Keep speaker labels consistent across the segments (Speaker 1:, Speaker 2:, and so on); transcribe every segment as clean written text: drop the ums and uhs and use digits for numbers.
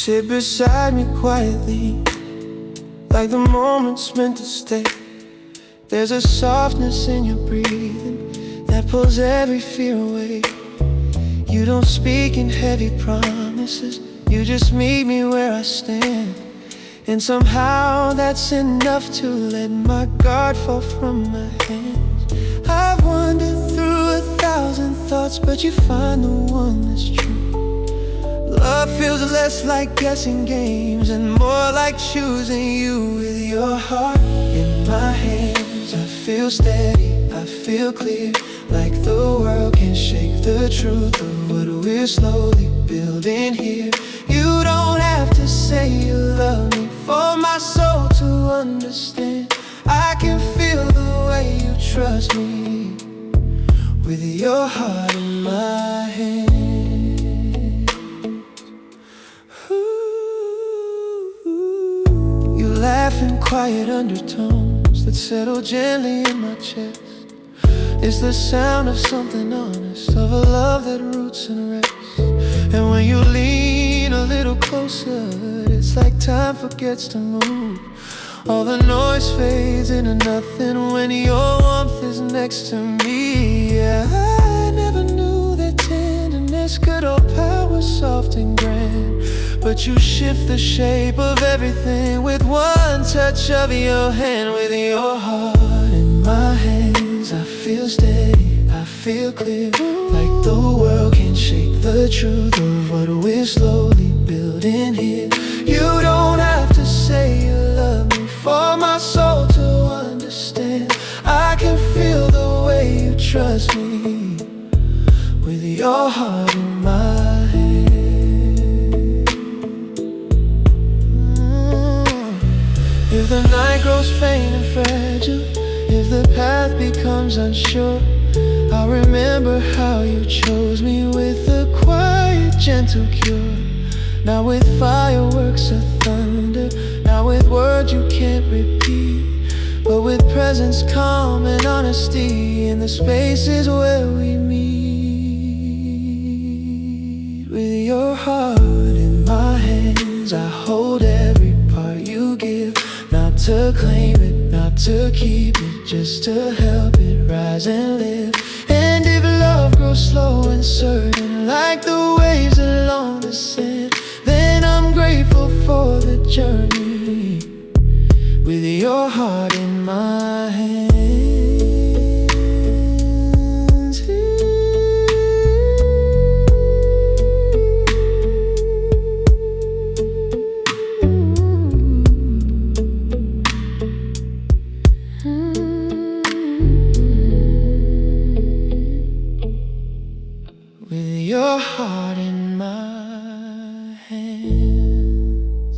Speaker 1: sit beside me quietly, like the moment's meant to stay. There's a softness in your breathing that pulls every fear away. You don't speak in heavy promises, you just meet me where I stand. And somehow that's enough to let my guard fall from my hands. I've wandered through 1,000 thoughts, but you find the one that's true. Love feels less like guessing games and more like choosing you. With your heart in my hands, I feel steady, I feel clear, like the world can shake the truth of what we're slowly building here. You don't have to say you love me for my soul to understand. I can feel the way you trust me, with your heart in my hands. You laugh in quiet undertones that settle gently in my chest. It's the sound of something honest, of a love that roots and rests. And when you lean a little closer, it's like time forgets to move. All the noise fades into nothing when your warmth is next to me. Yeah, I never knew that tenderness could hold power soft and grand. But you shift the shape of everything with one touch of your hand. With your heart in my hands, I feel steady, I feel clear, like the world can shake the truth of what we're slowly building here. You don't have to say you love me for my soul to understand. I can feel the way you trust me, with your heart in my hand. If the night grows faint and fragile, if the path becomes unsure, I'll remember how you chose me with a quiet, gentle cure. Not with fireworks or thunder, not with words you can't repeat, but with presence, calm, and honesty in the spaces where we meet. With your heart in my hands, I hold every part you give. Not to claim it, not to keep it, just to help it rise and live. And if love grows slow and certain, like the waves along the sand, then I'm grateful for the journey, with your heart in my hands. With your heart in my hands.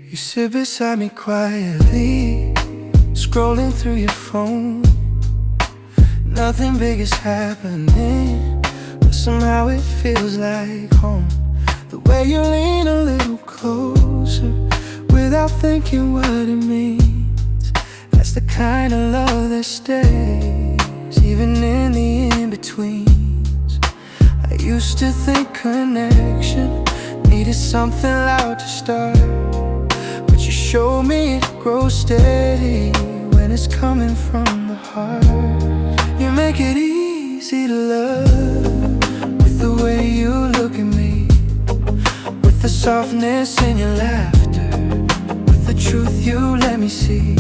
Speaker 1: You sit beside me quietly, scrolling through your phone. Nothing big is happening, but somehow it feels like home. The way you lean a little closer without thinking what it means, that's the kind of love that stays, even in the in-betweens. I used to think connection needed something loud to start, but you showed me it grows steady when it's coming from the heart. You make it easy to love, with the way you look at me, with the softness in your laughter, with the truth you let me see.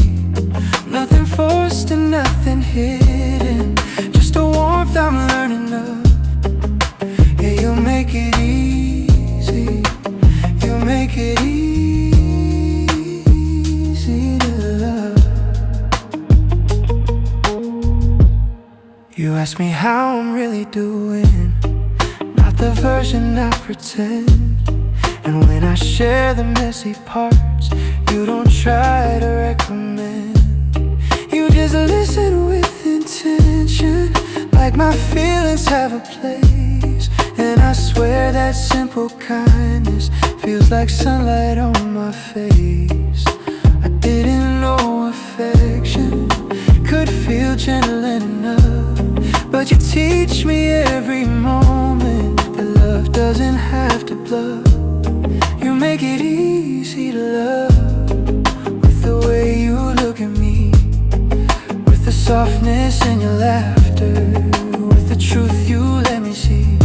Speaker 1: Nothing forced and nothing hidden, just a warmth I'm learning of. Yeah, you make it easy, you make it easy to love. You ask me how I'm really doing, not the version I pretend. And when I share the messy parts, you don't try to recommend. You just listen with intention, like my feelings have a place. And I swear that simple kindness feels like sunlight on my face. I didn't know affection could feel gentle enough, but you teach me every moment that love doesn't have to bluff. You make it easy to love with the way you look at me, with the softness in your laughter, with the truth you let me see.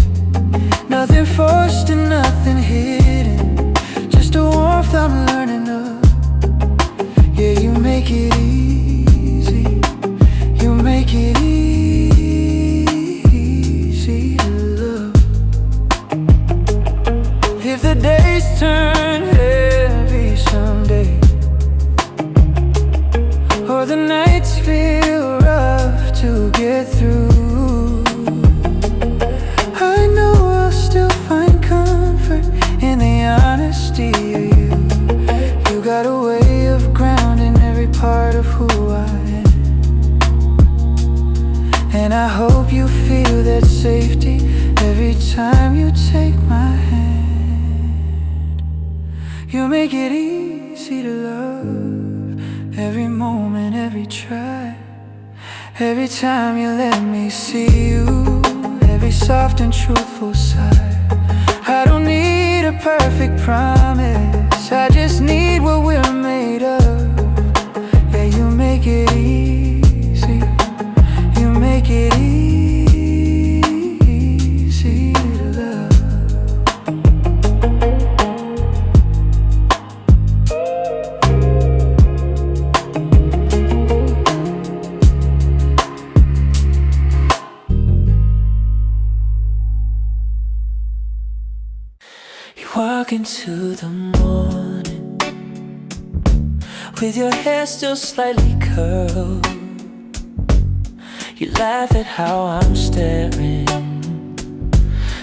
Speaker 1: Nothing forced and nothing hidden, just a warmth I'm learning of. Yeah, you make it easy, you make it easy to love. If the days turn heavy someday, or the nights feel rough to get through, I know I'll still find comfort in the honesty of you. You got a way of grounding every part of who I am, and I hope you feel that safety every time you take my hand. You make it easy to love, every moment, every try, every time you let me see you, every soft and truthful side. I don't need a perfect promise, I just need what we're made of. Yeah, you make it easy, you make it easy to love. Walk into the morning with your hair still slightly curled. You laugh at how I'm staring,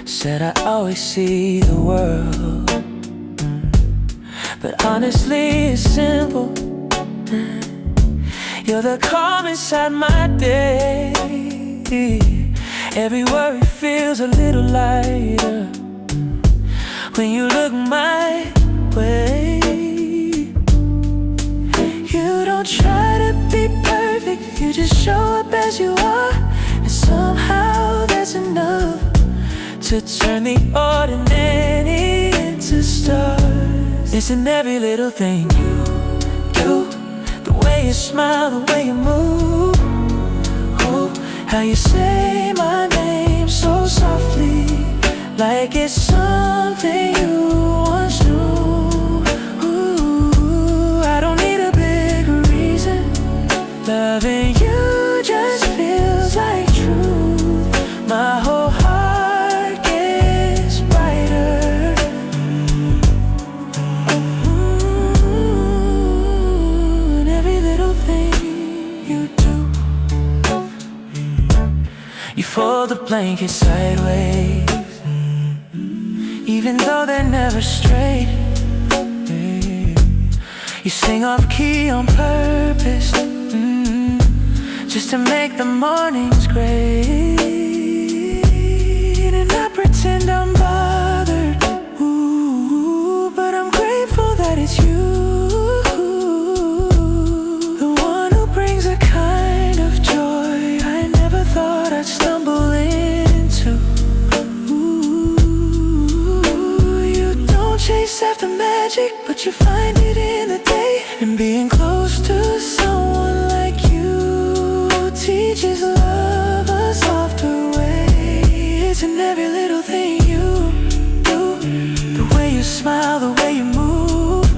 Speaker 1: said I always see the world, but honestly it's simple. You're the calm inside my day. Every worry feels a little lighter when you look my way. You don't try to be perfect, you just show up as you are, and somehow that's enough to turn the ordinary into stars. It's in every little thing you do, the way you smile, the way you move, oh, how you say my name so softly, like it's something you once knew. Ooh, I don't need a big reason, loving you just feels like truth. My whole heart gets brighter. And every little thing you do. You fold the blanket sideways, even though they're never straight. You sing off key on purpose, just to make the mornings great. And I pretend I'm bothered, ooh, but I'm grateful that it's you, the one who brings a kind of joy I never thought I'd stumble into. Chase after magic, but you find it in the day. And being close to someone like you teaches love a softer way. It's in every little thing you do, the way you smile, the way you move,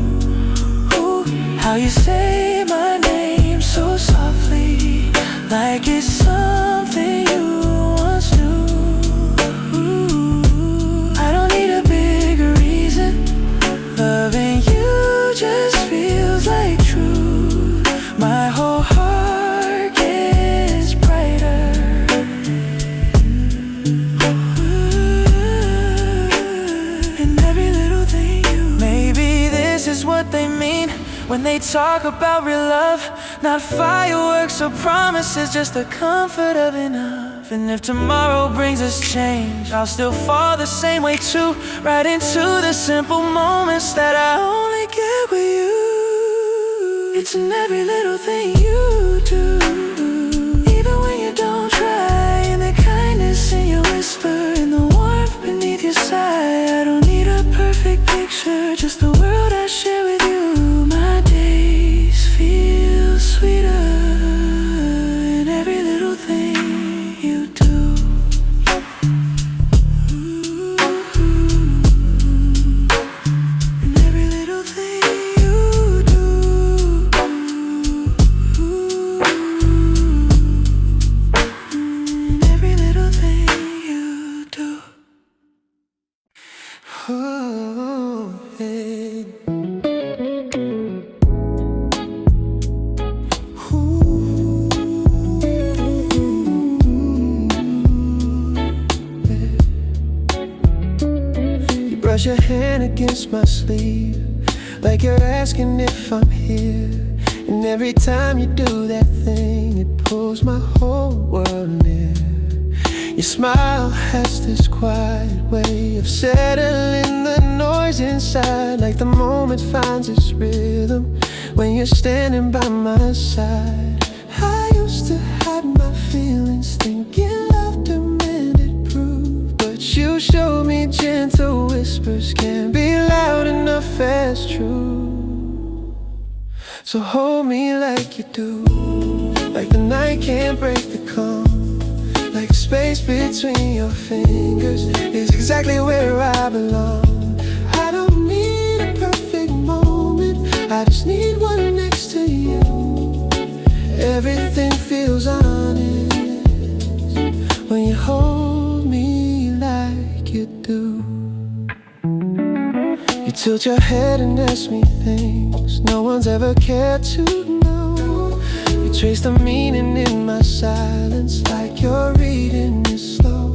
Speaker 1: ooh, how you say my name so softly, like it's something you once knew. Loving you just feels like truth. My whole heart gets brighter. And every little thing you. Maybe this is what they mean when they talk about real love. Not fireworks or promises, just the comfort of enough. And if tomorrow brings us change, I'll still fall the same way too. Right into the simple moments that I only get with you. It's in every little thing you do, even when you don't try. And the kindness in your whisper, and the warmth beneath your sigh. I don't need a perfect picture, just the world I share with you. My days feel sweeter in every little thing you do. In every little thing you do. In every little thing you do. Oh, hey. Brush your hand against my sleeve, like you're asking if I'm here. And every time you do that thing, it pulls my whole world near. Your smile has this quiet way of settling the noise inside, like the moment finds its rhythm when you're standing by my side. I used to hide my feelings, thinking love demanded proof, but you showed me gentle whispers can be loud enough as true. So hold me like you do, like the night can't break the calm. Like space between your fingers is exactly where I belong. I don't need a perfect moment, I just need one next to you. Everything feels honest when you hold me like you do. You tilt your head and ask me things no one's ever cared to know. You trace the meaning in my silence, like you're reading it slow.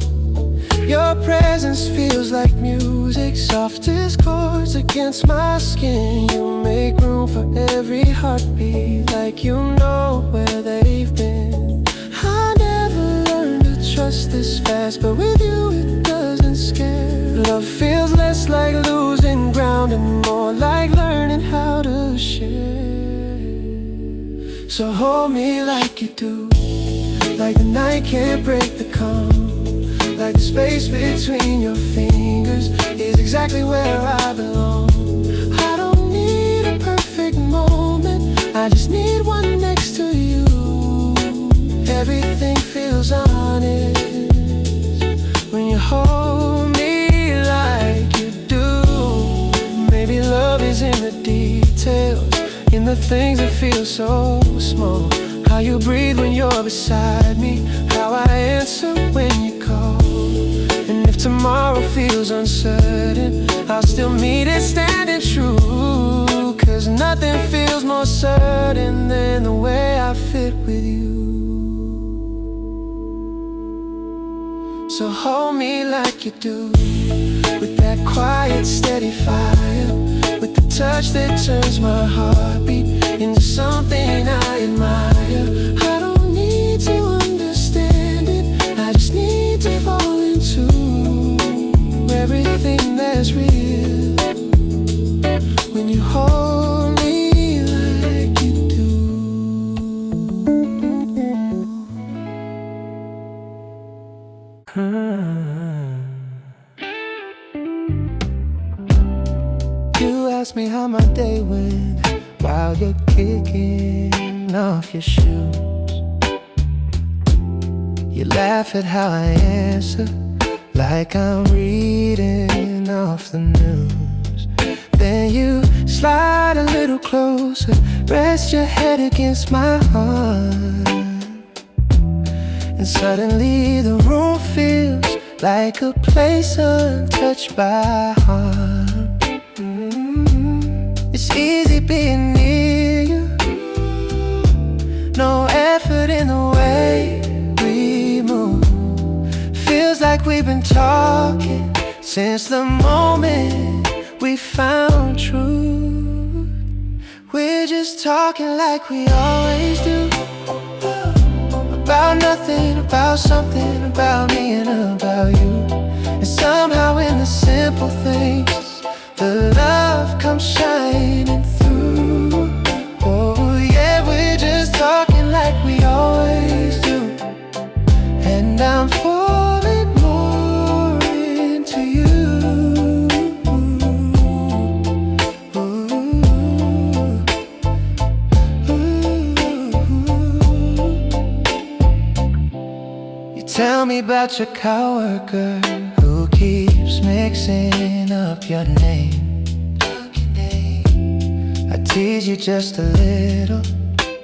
Speaker 1: Your presence feels like music, soft as chords against my skin. You make room for every heartbeat, like you know where they've been. I never learned to trust this fast, but with you it doesn't scare. Love feels less like losing ground and more like learning how to share. So hold me like you do, like the night can't break the calm. Like the space between your fingers is exactly where I belong. I don't need a perfect moment, I just need one next to you. Everything feels honest when you hold me like you do. Maybe love is in the details, in the things that feel so small. How you breathe when you're beside me, how I answer when you call. And if tomorrow feels uncertain, I'll still meet it standing true. Cause nothing feels more certain than the way I fit with you. So hold me like you do, with that quiet steady fire, with the touch that turns my heartbeat into something I admire. I don't need to understand it, I just need to fall into everything that's real when you hold me like you do. You ask me how my day went while you're kicking off your shoes. You laugh at how I answer, like I'm reading off the news. Then you slide a little closer, rest your head against my heart, and suddenly the room feels like a place untouched by harm. It's easy being near you, no effort in the way we move. Feels like we've been talking since the moment we found truth. We're just talking like we always do, about nothing nothing about something about me and about you. And somehow in the simple things, the love comes shining through. Oh yeah, we're just talking like we always do. And I'm falling more into you. You tell me about your coworker who keeps mixing up your name. I tease you just a little,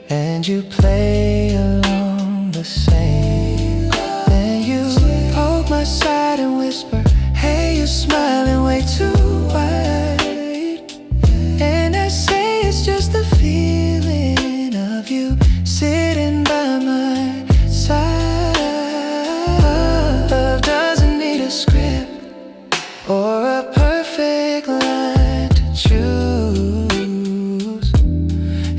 Speaker 1: and you play along the same. Then you poke my side and whisper, hey, you're smiling way too wide. And I say it's just the feeling of you sitting by my side. Love doesn't need a script or a perfect line to choose.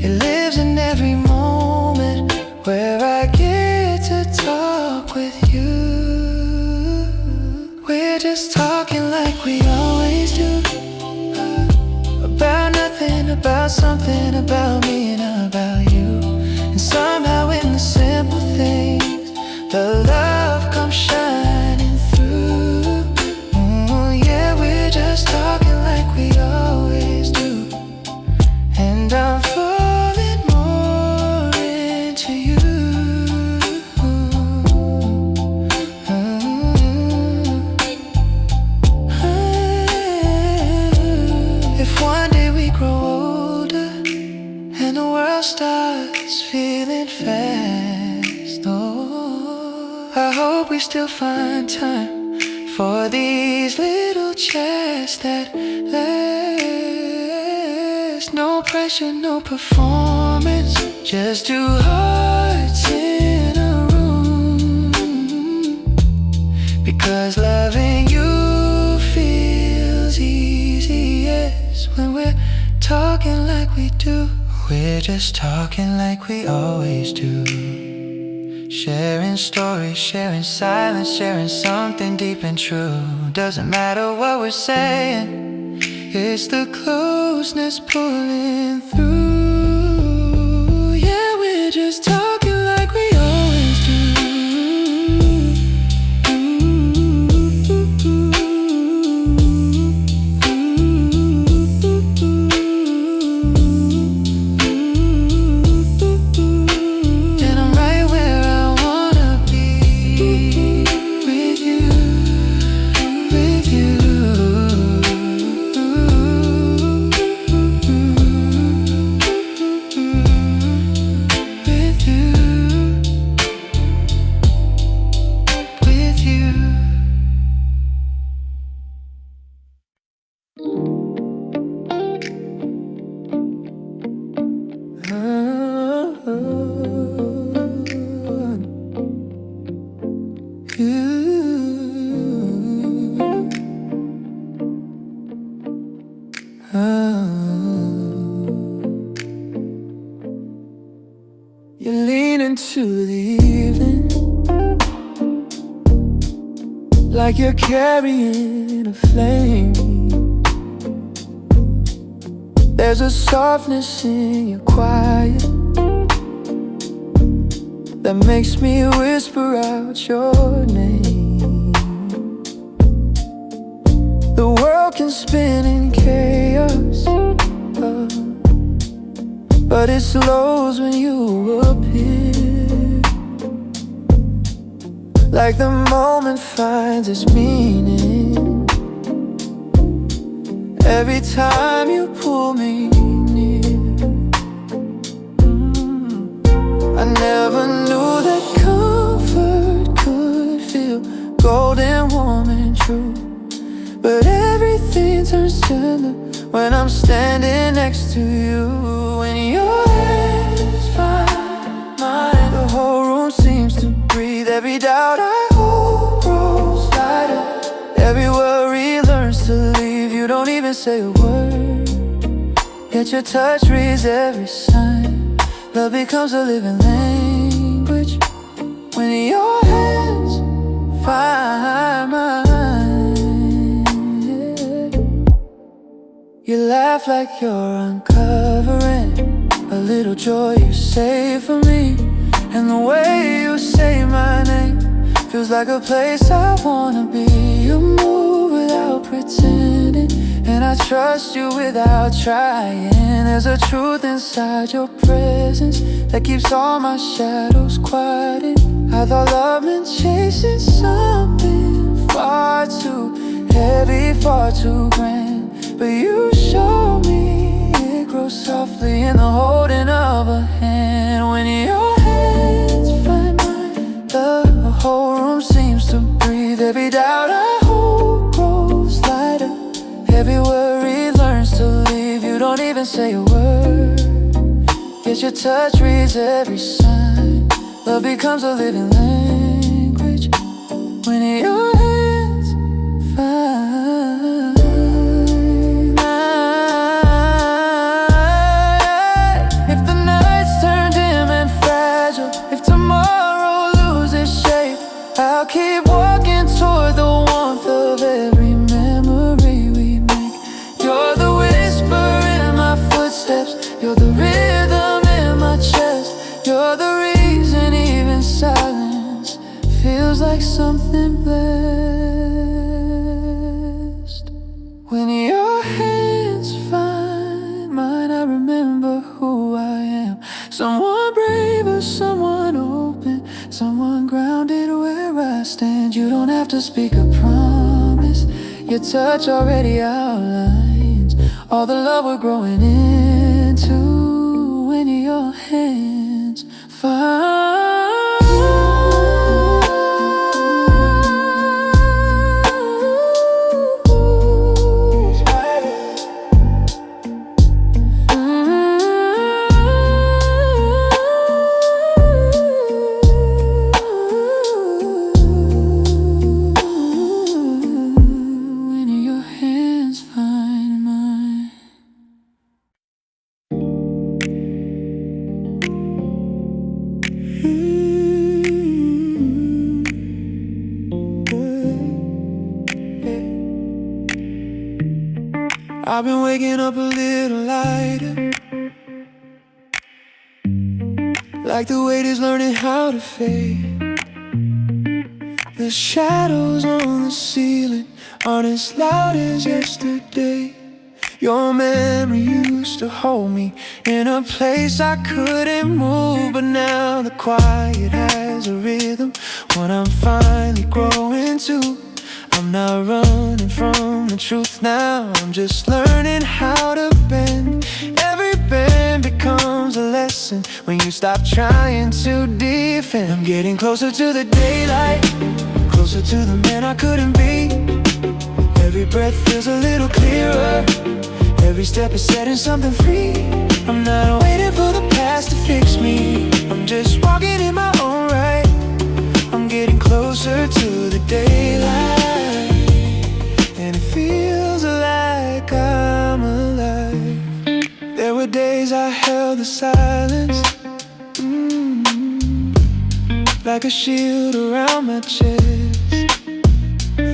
Speaker 1: It lives in every moment where I get to talk with you. We're just talking like we always do, about nothing, about something, about me and about you. And somehow in the simple things, the love comes shining through. Yeah, we're just talking like we always do. And I'm falling more into you. If one day we grow older and the world starts feeling fast, oh, I hope we still find time for these little chats that last. No pressure, no performance, just two hearts in a room. Because loving you feels easiest when we're talking like we do. We're just talking like we always do. Sharing stories, sharing silence, sharing something deep and true. Doesn't matter what we're saying, it's the closeness pulling through. Yeah, we're just talking like we always do. You lean into the evening like you're carrying a flame. There's a softness in your quiet that makes me whisper out your name. The world can spin in chaos, but it slows when you appear. Like the moment finds its meaning every time you pull me near. I never knew that comfort could feel golden, warm and true. But everything turns tender when I'm standing next to you. When your hands find mine, the whole room seems to breathe. Every doubt I hold grows lighter. Every worry learns to leave. You don't even say a word, yet your touch reads every sign. Love becomes a living language when you're laugh like you're uncovering a little joy you save for me. And the way you say my name feels like a place I wanna be. You move without pretending, and I trust you without trying. There's a truth inside your presence that keeps all my shadows quieted. I thought love meant chasing something far too heavy, far too grand, but you show me it grows softly in the holding of a hand. When your hands find mine, the whole room seems to breathe. Every doubt I hold grows lighter, every worry learns to leave. You don't even say a word, yet your touch reads every sign. Love becomes a living language when your hands find mine. If the nights turn dim and fragile, if tomorrow loses shape, I'll keep walking toward the warmth of every memory we make. You're the whisper in my footsteps, you're the rhythm in my chest, you're the reason even silence feels like something blessed. When your hands find mine, I remember who I am. Someone braver, someone open, someone grounded where I stand. You don't have to speak a promise, your touch already outlines all the love we're growing into. When your hands find I've been waking up a little lighter, like the weight is learning how to fade. The shadows on the ceiling aren't as loud as yesterday. Your memory used to hold me in a place I couldn't move, but now the quiet has a rhythm. When I'm finally growing too, I'm not running from the truth now, I'm just learning how to bend. Every bend becomes a lesson when you stop trying to defend. I'm getting closer to the daylight, closer to the man I couldn't be. Every breath feels a little clearer, every step is setting something free. I'm not waiting for the past to fix me, I'm just walking in my own right. I'm getting closer to the daylight, and it feels like I'm alive. There were days I held the silence, like a shield around my chest.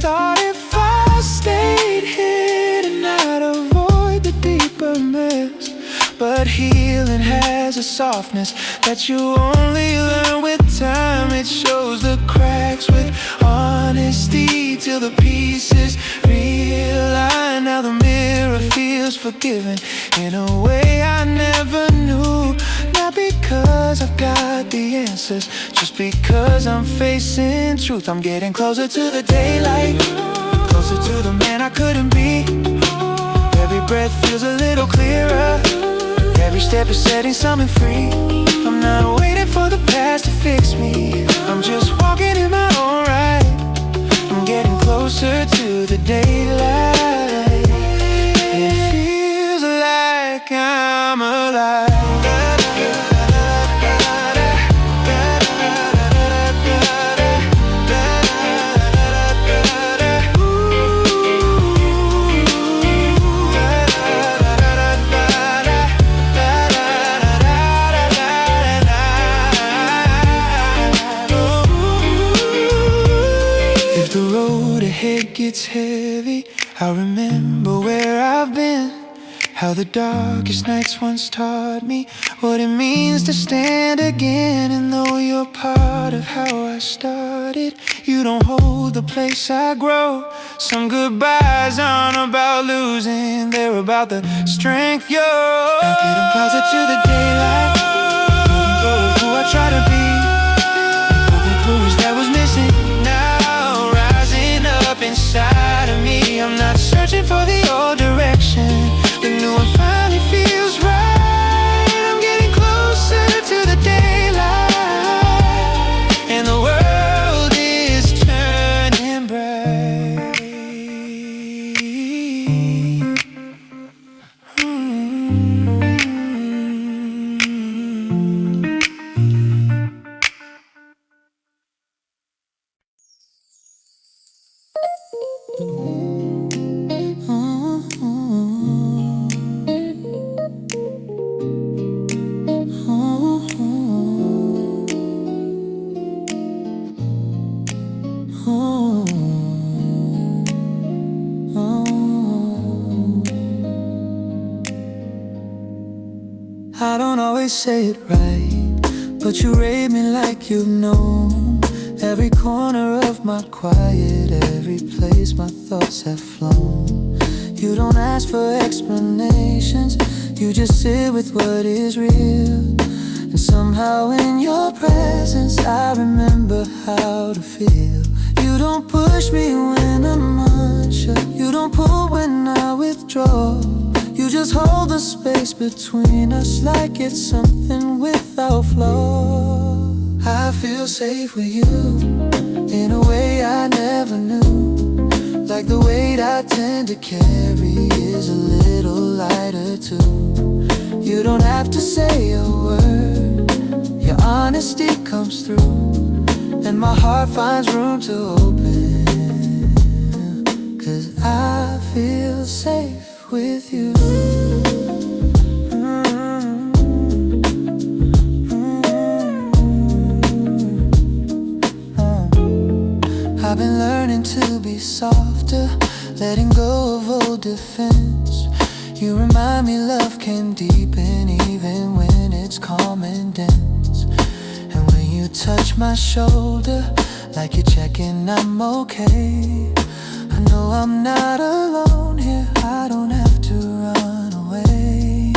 Speaker 1: Thought if I stayed hidden I'd avoid the deeper mess, but healing has a softness that you only learn with time. It shows the cracks with honesty till the pieces realign. Now the mirror feels forgiving in a way I never knew. Not because I've got the answers, just because I'm facing truth. I'm getting closer to the daylight, closer to the man I couldn't be. Every breath feels a little clearer, every step is setting something free. I'm not waiting for the past to fix me, I'm just walking in my own right. I'm getting closer to the daylight, it feels like I'm alive. Gets heavy, I remember where I've been. How the darkest nights once taught me what it means to stand again. And though you're part of how I started, you don't hold the place I grow. Some goodbyes aren't about losing, they're about the strength you're. Now getting closer to the daylight, letting go of who I try to be, the courage that was missing now rising up inside of me. I'm not searching for the old direction, the new one finally feels right. I'm getting closer to the daylight, and the world is turning bright. I don't always say it right, but you rate me like you've known every corner of my quiet, every place my thoughts have flown. You don't ask for explanations, you just sit with what is real. And somehow in your presence I remember how to feel. You don't push me when I'm unsure, you don't pull when I withdraw. You just hold the space between us like it's something without flaw. I feel safe with you in a way I never knew. Like the weight I tend to carry is a little lighter too. You don't have to say a word, your honesty comes through, and my heart finds room to open, 'cause I feel safe with you. I've been learning to be softer, letting go of old defense. You remind me love can deepen even when it's calm and dense. And when you touch my shoulder, like you're checking I'm okay, I know I'm not alone here, I don't have to run away.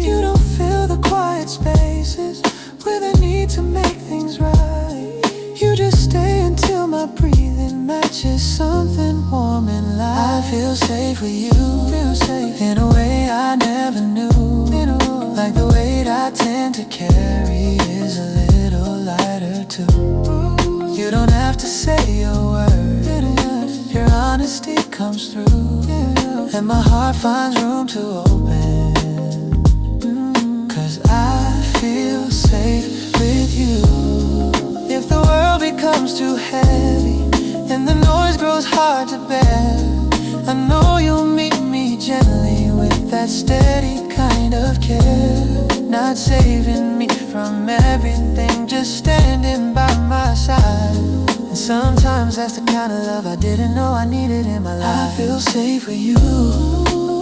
Speaker 1: You don't fill the quiet spaces with a need to make things right. You just stay until my breathing matches something warm and light. I feel safe with you, feel safe in a way I never knew. Like the weight I tend to carry is a little lighter too. You don't have to say a word, your honesty comes through, and my heart finds room to open, 'cause I feel safe with you. If the world becomes too heavy and the noise grows hard to bear, I know you'll meet me gently with that steady kind of care. Not saving me from everything, just standing by my side. And sometimes that's the kind of love I didn't know I needed in my life. I feel safe with you,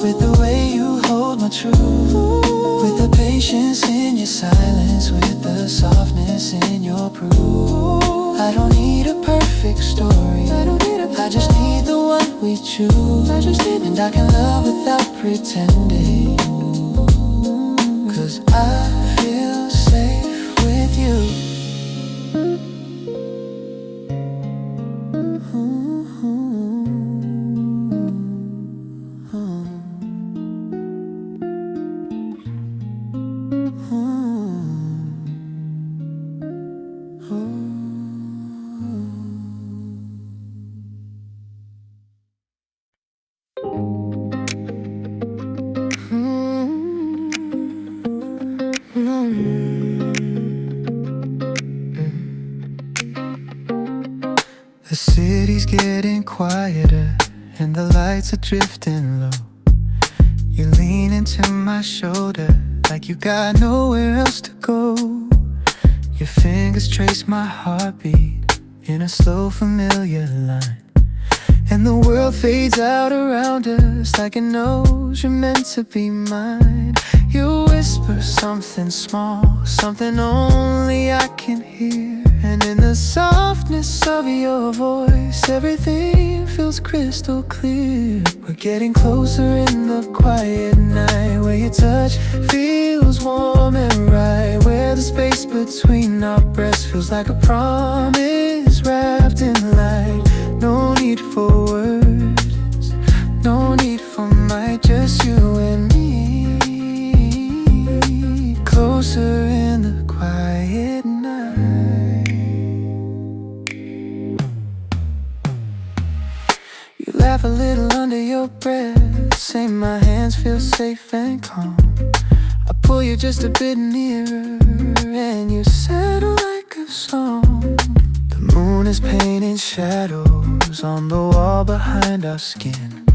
Speaker 1: with the way you hold my truth, with the patience in your silence, with the softness in your proof. I don't need a perfect story, I just need the one we choose. And I can love without pretending, 'cause I feel safe with you. The city's getting quieter and the lights are drifting low. You lean into my shoulder like you got nowhere else to go. Your fingers trace my heartbeat in a slow familiar line. and the world fades out around us like it knows you're meant to be mine. You whisper something small, something only I can hear, and in the softness of your voice, everything feels crystal clear. We're getting closer in the quiet night, where your touch feels warm and right, where the space between our breaths feels like a promise wrapped in light. No need for words, no need for might, just you and me. Closer in the quiet night. You laugh a little under your breath, say my hands feel safe and calm. I pull you just a bit nearer, and you settle like a song. The moon is painting shadows on the wall behind our skin,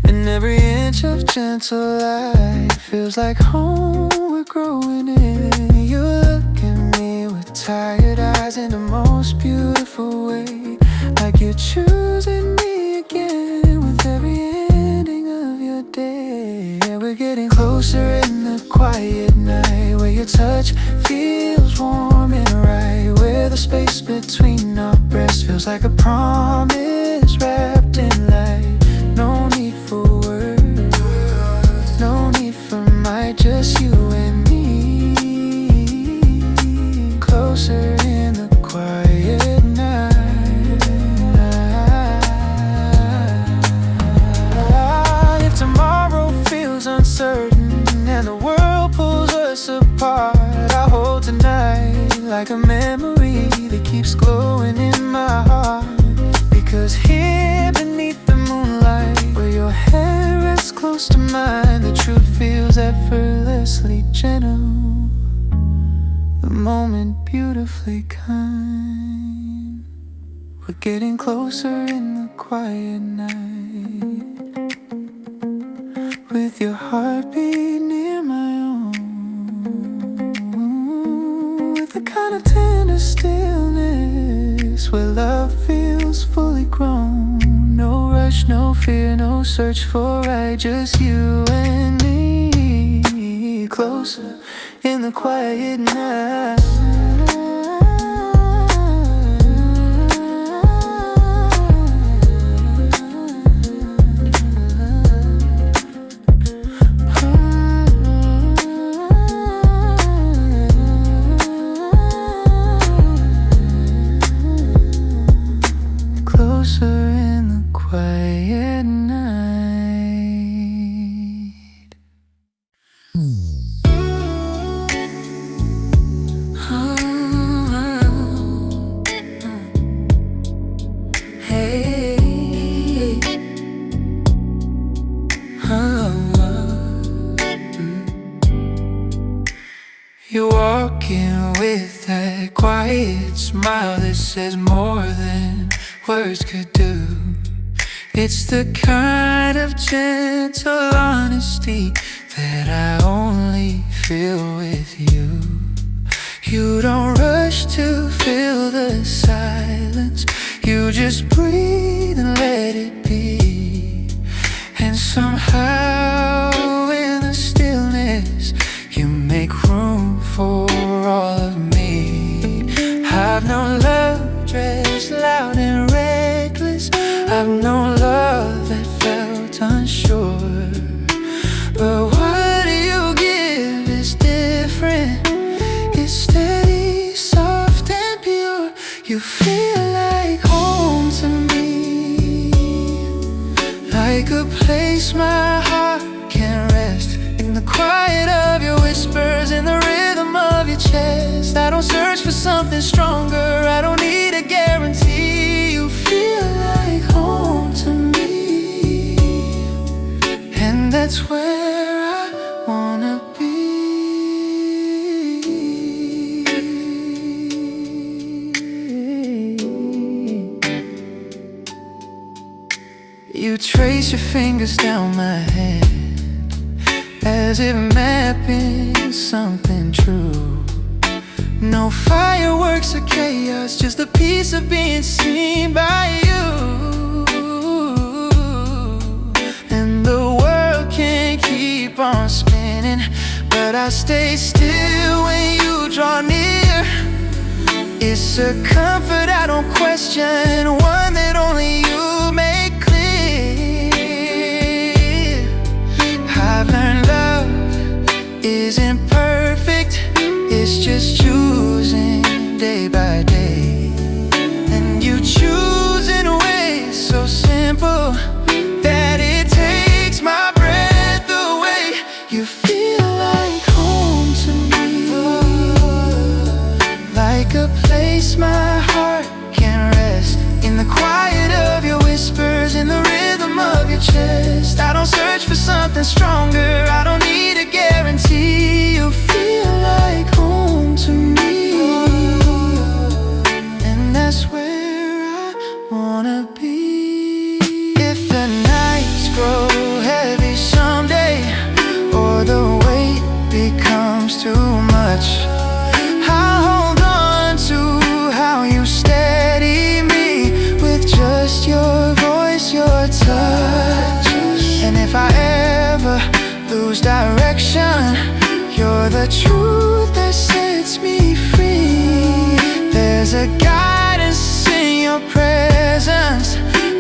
Speaker 1: and every inch of gentle light feels like home. We're growing in. You look at me with tired eyes in the most beautiful way, like you're choosing me again with every ending of your day. Yeah, we're getting closer in the quiet night, where your touch feels warm and right, where the space between our breasts feels like a promise wrapped in light. No need for words, no need for might, just you and me. Closer in the quiet night. If tomorrow feels uncertain and the world pulls us apart, I'll hold tonight like a memory that keeps glowing in my heart. Because here beneath the moonlight, where your hair rests close to mine, the truth feels effortlessly gentle, the moment beautifully kind. We're getting closer in the quiet night, with your heartbeat near my own, with the kind of tender stillness where love feels fully grown. No rush, no fear, no search for right, just you and me. Closer in the quiet night. Closer in the quiet night. Hey. You're walking with that quiet smile that says more than words could do. It's the kind of gentle honesty that I only feel with you. You don't rush to fill the silence, you just breathe and let it be. And somehow in the stillness, you make room for all of me. I've known love dressed loud and reckless, I've known love that felt unsure, but what you give is different. It's steady, soft and pure. You feel like home to me, like a place my heart can rest, in the quiet of your whispers, in the rhythm of your chest. I don't search for something stronger, I don't need a guarantee. You feel like home to me, and that's where I wanna be. You trace your fingers down my hand, as if mapping something true. No fireworks or chaos, just a piece of being seen by you. but I stay still when you draw near. It's a comfort I don't question, one that only you make clear. I've learned love isn't perfect, it's just choosing day by day. And you choose in ways so simple that it takes my breath away. You feel like home to me, like a place my heart can rest. In the quiet of your whispers, in the rhythm of your chest. I don't search for something stronger, I don't need a guarantee. You feel like home to me, and that's where I wanna be. If the nights grow heavy someday, or the weight becomes too much, I'll hold on to how you steady me with just your voice, your touch. And if I ever lose direction, you're the truth that sets me free. There's a guidance in your presence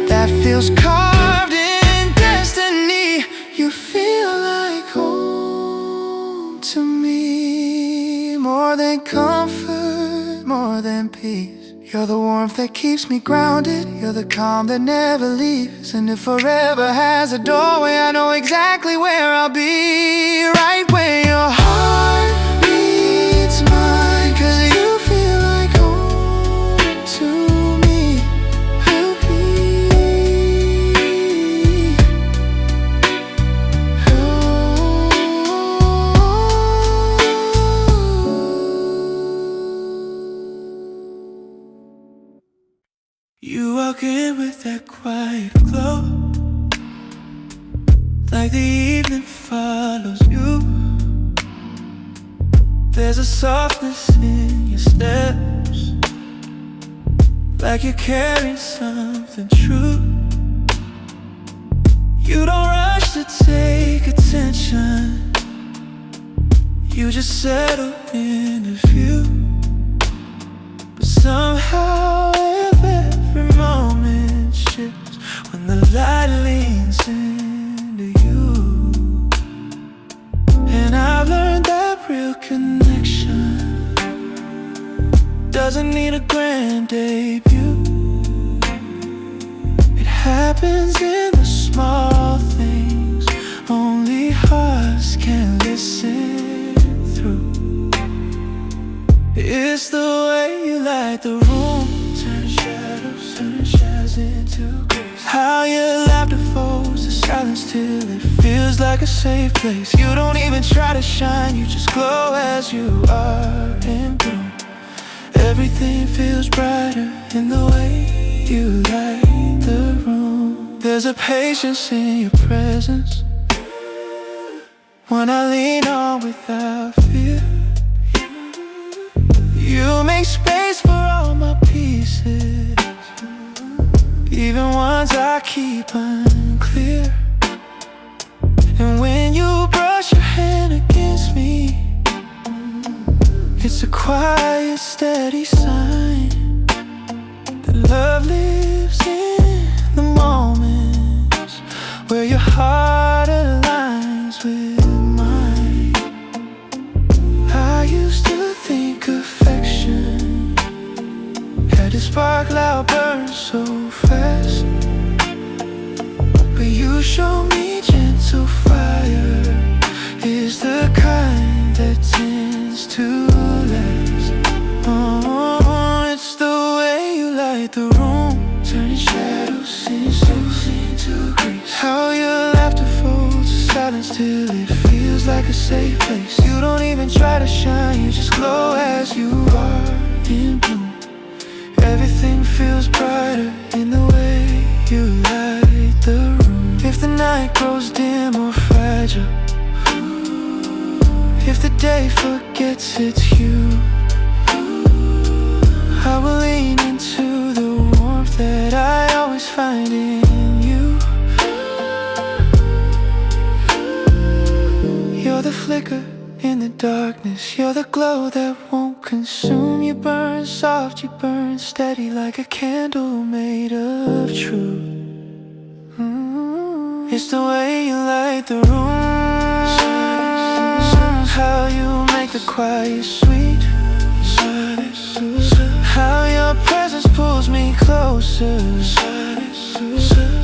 Speaker 1: that feels carved in destiny. You feel like home to me, more than comfort, more than peace. You're the warmth that keeps me grounded, you're the calm that never leaves. And if forever has a doorway, I know exactly where I'll be, right where your heart meets mine. 'Cause you feel like home to me. You walk in with that quiet glow, like the evening follows you. There's a softness in your steps, like you're carrying something true. You don't rush to take attention, you just settle in a view. But somehow every moment shifts when the light leans into you. And I've learned that real connection doesn't need a grand debut. It happens in the small things only hearts can listen through. It's the way you light the room, turning shadows into grace. How your laughter folds the silence till it feels like a safe place. You don't even try to shine, you just glow as you are in bloom. Everything feels brighter in the way you light the room. There's a patience in your presence, when I lean on without fear. You make space for all my pieces, even ones I keep unclear. And when you brush your hand against me, it's a quiet, steady sign that love lives in the moments where your heart aligns with mine. I used to think affection had to spark loud, burn so fast, but you show me gentle fire is the kind that tends to last. Oh, it's the way you light the room, turning shadows into grace. How your laughter folds the silence till it feels like a safe place. You don't even try to shine, you just glow as you are in bloom. Everything feels brighter in the way you light the room. If the night grows dim or fragile, if the day forgets it's you, I will lean into the warmth that I always find in you. You're the flicker in the darkness, you're the glow that won't consume. You burn soft, you burn steady, like a candle made of truth. It's the way you light the room, how you make the quiet sweet, how your presence pulls me closer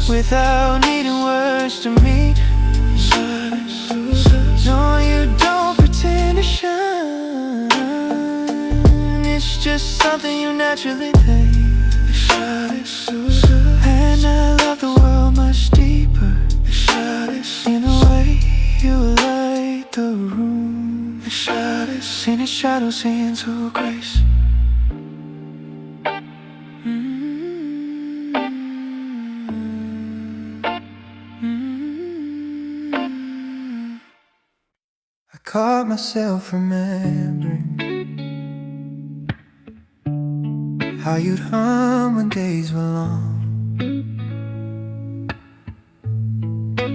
Speaker 1: without needing words to meet. No, you don't pretend to shine, it's just something you naturally take. And I love the world much deeper in the way you light the room. In its shadows into grace. I caught myself remembering how you'd hum when days were long.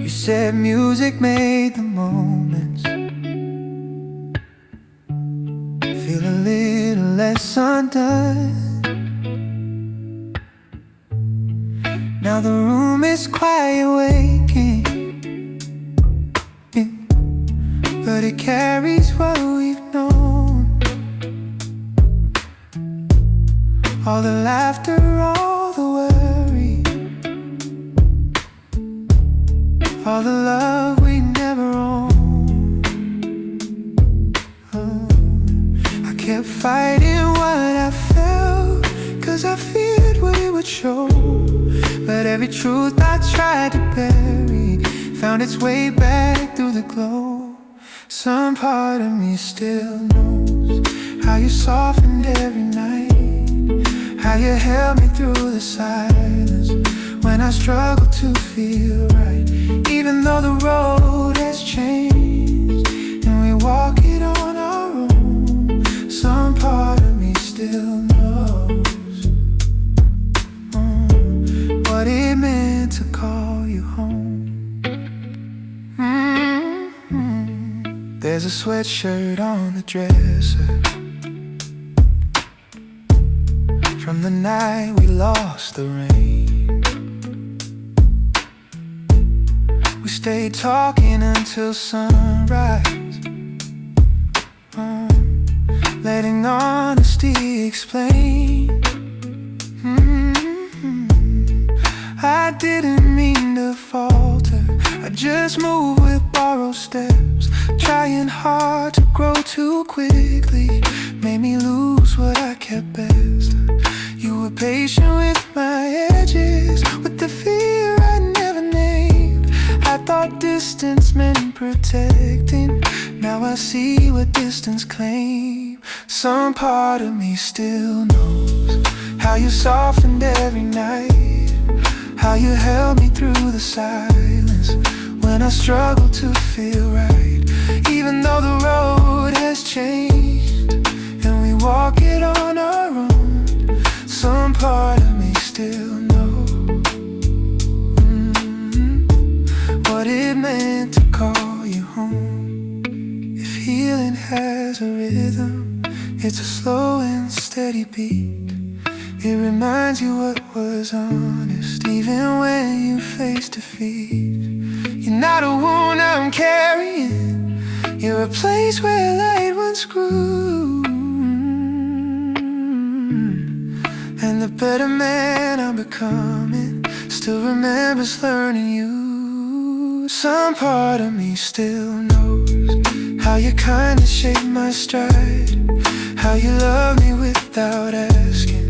Speaker 1: You said music made the moments feel a little less undone. Now the room is quiet waking, but it carries what we've known. All the laughter, all the worry, all the love we never owned. I kept fighting what I felt, 'cause I feared what it would show. But every truth I tried to bury found its way back through the glow. Some part of me still knows how you softened every night, how you held me through the silence when I struggled to feel right. Even though the road has changed and we walk it on our own, some part of me still knows what it meant to call you home. There's a sweatshirt on the dresser from the night we lost the rain. We stayed talking until sunrise, letting honesty explain. I didn't mean to falter, I just moved with borrowed steps, trying hard to grow too quickly, made me lose what I kept best. You were patient with my edges, with the fear I never named. I thought distance meant protecting, now I see what distance claimed. Some part of me still knows how you softened every night, how you held me through the silence when I struggled to feel right. Even though the road has changed and we walk it on our own, some part of me still knows what it meant to call you home. If healing has a rhythm, it's a slow and steady beat. It reminds you what was honest, even when you face defeat. You're not a wound I'm carrying, you're a place where light once grew. And the better man I'm becoming still remembers learning you. Some part of me still knows how your kindness shaped my stride, how you loved me without asking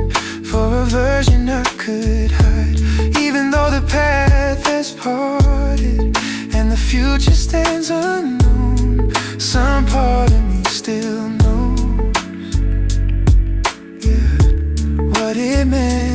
Speaker 1: for a version I could hide. Even though the path has parted and the future stands unknown, some part of me still knows, yeah, what it meant